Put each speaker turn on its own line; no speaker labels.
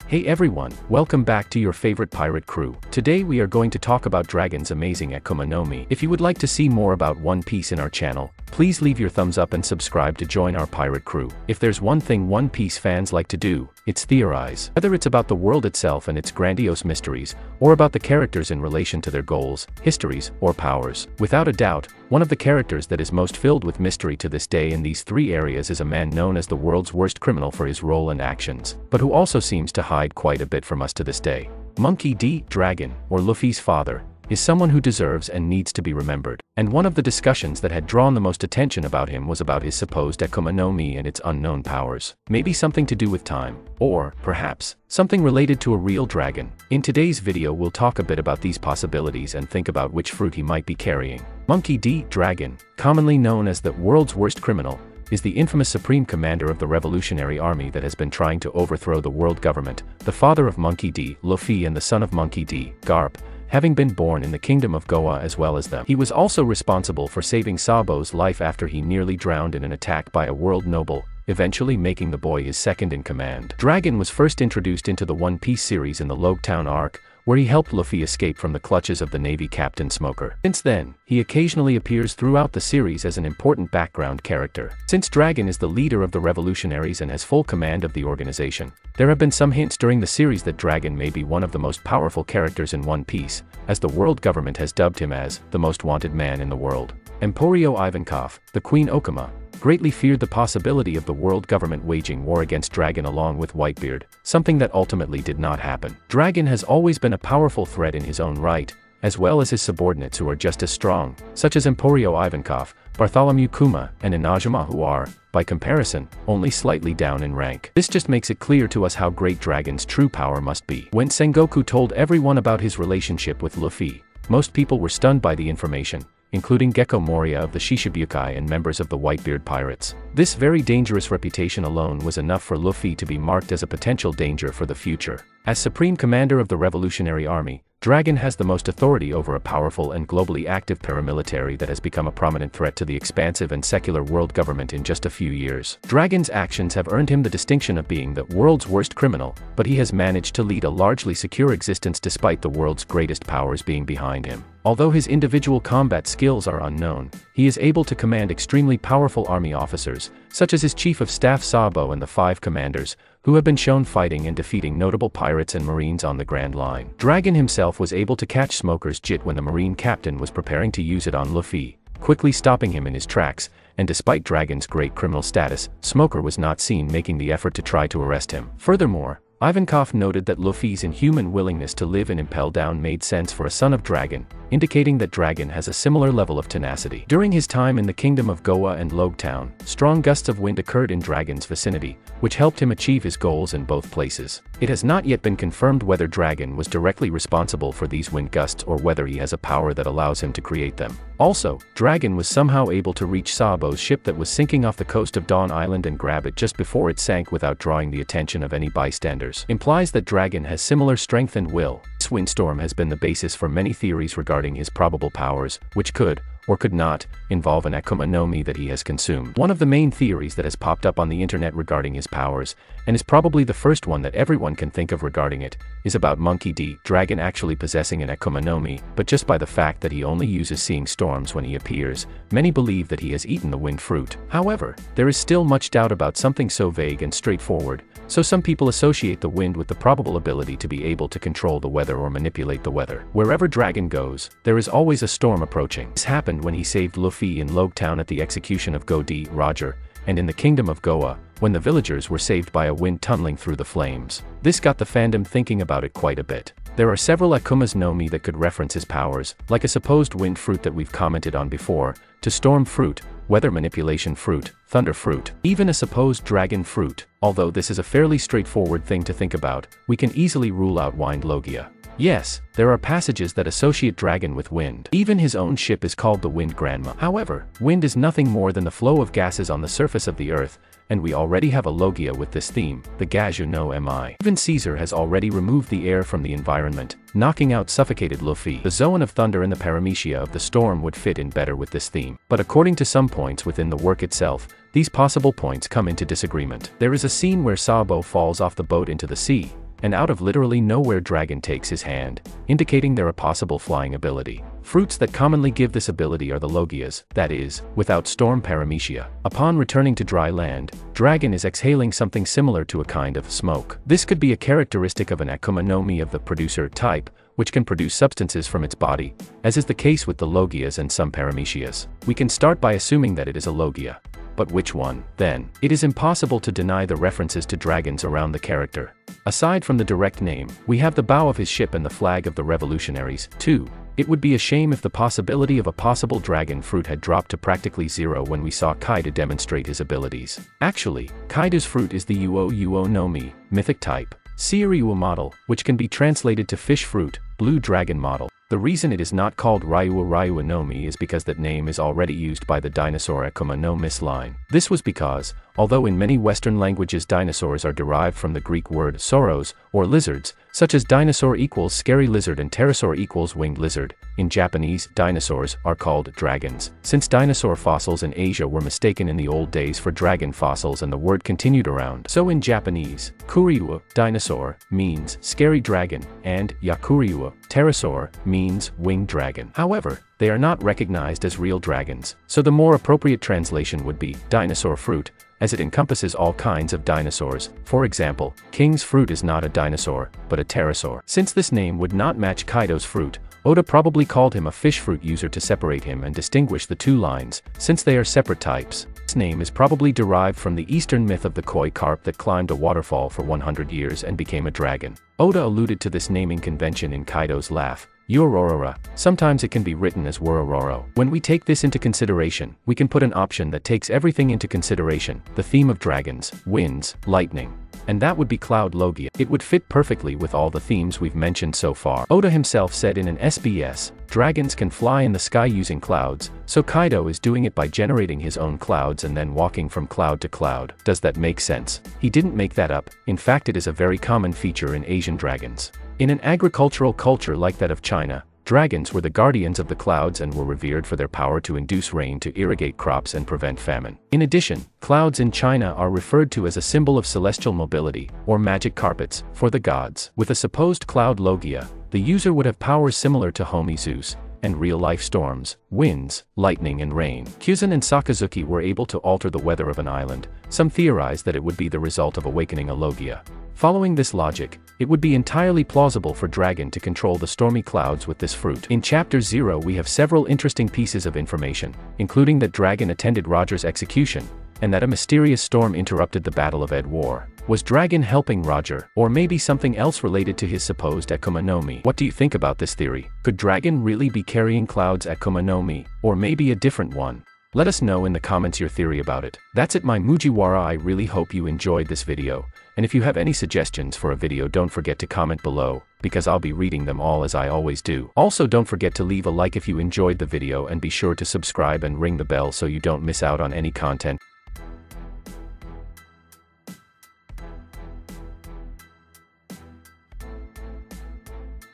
Hey everyone, welcome back to your favorite pirate crew. Today we are going to talk about Dragon's amazing Akuma no Mi. If you would like to see more about One Piece in our channel, please leave your thumbs up and subscribe to join our pirate crew. If there's one thing One Piece fans like to do, it's theorize. Whether it's about the world itself and its grandiose mysteries, or about the characters in relation to their goals, histories, or powers. Without a doubt, one of the characters that is most filled with mystery to this day in these three areas is a man known as the world's worst criminal for his role and actions, but who also seems to hide quite a bit from us to this day. Monkey D. Dragon, or Luffy's father, is someone who deserves and needs to be remembered, and one of the discussions that had drawn the most attention about him was about his supposed Akuma no Mi and its unknown powers. Maybe something to do with time, or, perhaps, something related to a real dragon. In today's video we'll talk a bit about these possibilities and think about which fruit he might be carrying. Monkey D. Dragon, commonly known as the world's worst criminal, is the infamous supreme commander of the revolutionary army that has been trying to overthrow the world government, the father of Monkey D. Luffy and the son of Monkey D. Garp, having been born in the kingdom of Goa as well as them. He was also responsible for saving Sabo's life after he nearly drowned in an attack by a world noble, eventually making the boy his second in command. Dragon was first introduced into the One Piece series in the Logtown arc, where he helped Luffy escape from the clutches of the Navy Captain Smoker. Since then, he occasionally appears throughout the series as an important background character. Since Dragon is the leader of the revolutionaries and has full command of the organization, there have been some hints during the series that Dragon may be one of the most powerful characters in One Piece, as the world government has dubbed him as the most wanted man in the world. Emporio Ivankov, the Queen Okuma, greatly feared the possibility of the world government waging war against Dragon along with Whitebeard, something that ultimately did not happen. Dragon has always been a powerful threat in his own right, as well as his subordinates who are just as strong, such as Emporio Ivankov, Bartholomew Kuma, and Inajima, who are, by comparison, only slightly down in rank. This just makes it clear to us how great Dragon's true power must be. When Sengoku told everyone about his relationship with Luffy, most people were stunned by the information, including Gecko Moria of the Shishibukai and members of the Whitebeard Pirates. This very dangerous reputation alone was enough for Luffy to be marked as a potential danger for the future. As Supreme Commander of the Revolutionary Army, Dragon has the most authority over a powerful and globally active paramilitary that has become a prominent threat to the expansive and secular world government in just a few years. Dragon's actions have earned him the distinction of being the world's worst criminal, but he has managed to lead a largely secure existence despite the world's greatest powers being behind him. Although his individual combat skills are unknown, he is able to command extremely powerful army officers, such as his chief of staff Sabo and the 5 commanders, who have been shown fighting and defeating notable pirates and marines on the Grand Line. Dragon himself was able to catch Smoker's jet when the marine captain was preparing to use it on Luffy, quickly stopping him in his tracks, and despite Dragon's great criminal status, Smoker was not seen making the effort to try to arrest him. Furthermore, Ivankov noted that Luffy's inhuman willingness to live and impel down made sense for a son of Dragon, indicating that Dragon has a similar level of tenacity. During his time in the Kingdom of Goa and Logtown, strong gusts of wind occurred in Dragon's vicinity, which helped him achieve his goals in both places. It has not yet been confirmed whether Dragon was directly responsible for these wind gusts or whether he has a power that allows him to create them. Also, Dragon was somehow able to reach Sabo's ship that was sinking off the coast of Dawn Island and grab it just before it sank without drawing the attention of any bystanders. Implies that Dragon has similar strength and will. This windstorm has been the basis for many theories regarding his probable powers, which could, or could not, involve an Akuma no Mi that he has consumed. One of the main theories that has popped up on the internet regarding his powers, and is probably the first one that everyone can think of regarding it, is about Monkey D. Dragon actually possessing an Akuma no Mi, but just by the fact that he only uses seeing storms when he appears, many believe that he has eaten the wind fruit. However, there is still much doubt about something so vague and straightforward, so some people associate the wind with the probable ability to be able to control the weather or manipulate the weather. Wherever Dragon goes, there is always a storm approaching. This happened when he saved Luffy in Logtown at the execution of Go-D Roger, and in the Kingdom of Goa, when the villagers were saved by a wind tunneling through the flames. This got the fandom thinking about it quite a bit. There are several Akumas no Mi that could reference his powers, like a supposed wind fruit that we've commented on before, to storm fruit, weather manipulation fruit, thunder fruit, even a supposed dragon fruit. Although this is a fairly straightforward thing to think about, we can easily rule out Wind Logia. Yes, there are passages that associate Dragon with wind. Even his own ship is called the Wind Granma. However, wind is nothing more than the flow of gases on the surface of the earth, and we already have a Logia with this theme, the Gaju no Mi. Even Caesar has already removed the air from the environment, knocking out suffocated Luffy. The Zoan of Thunder and the Paramecia of the Storm would fit in better with this theme. But according to some points within the work itself, these possible points come into disagreement. There is a scene where Sabo falls off the boat into the sea, and out of literally nowhere dragon takes his hand, indicating their possible flying ability. Fruits that commonly give this ability are the logias, that is, without storm paramecia. Upon returning to dry land, dragon is exhaling something similar to a kind of smoke. This could be a characteristic of an Akuma no Mi of the producer type, which can produce substances from its body, as is the case with the logias and some paramecias. We can start by assuming that it is a logia. But which one, then? It is impossible to deny the references to dragons around the character. Aside from the direct name, we have the bow of his ship and the flag of the revolutionaries, too. It would be a shame if the possibility of a possible dragon fruit had dropped to practically zero when we saw Kaido demonstrate his abilities. Actually, Kaido's fruit is the Uo no Mi, mythic type, Seiryu model, which can be translated to fish fruit, blue dragon model. The reason it is not called Ryua no Mi is because that name is already used by the dinosaur Akuma no Mi line. This was because, although in many Western languages dinosaurs are derived from the Greek word sauros, or lizards, such as dinosaur equals scary lizard and pterosaur equals winged lizard, in Japanese, dinosaurs are called dragons. Since dinosaur fossils in Asia were mistaken in the old days for dragon fossils and the word continued around, so in Japanese, Kuryua, dinosaur, means scary dragon, and Yakuryua, pterosaur, means winged dragon. However, they are not recognized as real dragons, so the more appropriate translation would be dinosaur fruit, as it encompasses all kinds of dinosaurs. For example, King's fruit is not a dinosaur, but a pterosaur. Since this name would not match Kaido's fruit, Oda probably called him a fish fruit user to separate him and distinguish the two lines, since they are separate types. This name is probably derived from the Eastern myth of the koi carp that climbed a waterfall for 100 years and became a dragon. Oda alluded to this naming convention in Kaido's laugh, Urorora. Sometimes it can be written as Worororo. When we take this into consideration, we can put an option that takes everything into consideration, the theme of dragons, winds, lightning. And that would be Cloud Logia. It would fit perfectly with all the themes we've mentioned so far. Oda himself said in an SBS, dragons can fly in the sky using clouds, so Kaido is doing it by generating his own clouds and then walking from cloud to cloud. Does that make sense? He didn't make that up, in fact it is a very common feature in Asian dragons. In an agricultural culture like that of China, dragons were the guardians of the clouds and were revered for their power to induce rain to irrigate crops and prevent famine. In addition, clouds in China are referred to as a symbol of celestial mobility, or magic carpets, for the gods. With a supposed cloud logia, the user would have powers similar to Homie Zeus, and real-life storms, winds, lightning and rain. Kyuzen and Sakazuki were able to alter the weather of an island. Some theorize that it would be the result of awakening a logia. Following this logic, it would be entirely plausible for Dragon to control the stormy clouds with this fruit. In Chapter 0 we have several interesting pieces of information, including that Dragon attended Roger's execution, and that a mysterious storm interrupted the Battle of Ed War. Was Dragon helping Roger, or maybe something else related to his supposed Akuma no Mi? What do you think about this theory? Could Dragon really be carrying Cloud's Akuma no Mi, or maybe a different one? Let us know in the comments your theory about it. That's it my Mujiwara, I really hope you enjoyed this video, and if you have any suggestions for a video don't forget to comment below, because I'll be reading them all as I always do. Also don't forget to leave a like if you enjoyed the video and be sure to subscribe and ring the bell so you don't miss out on any content.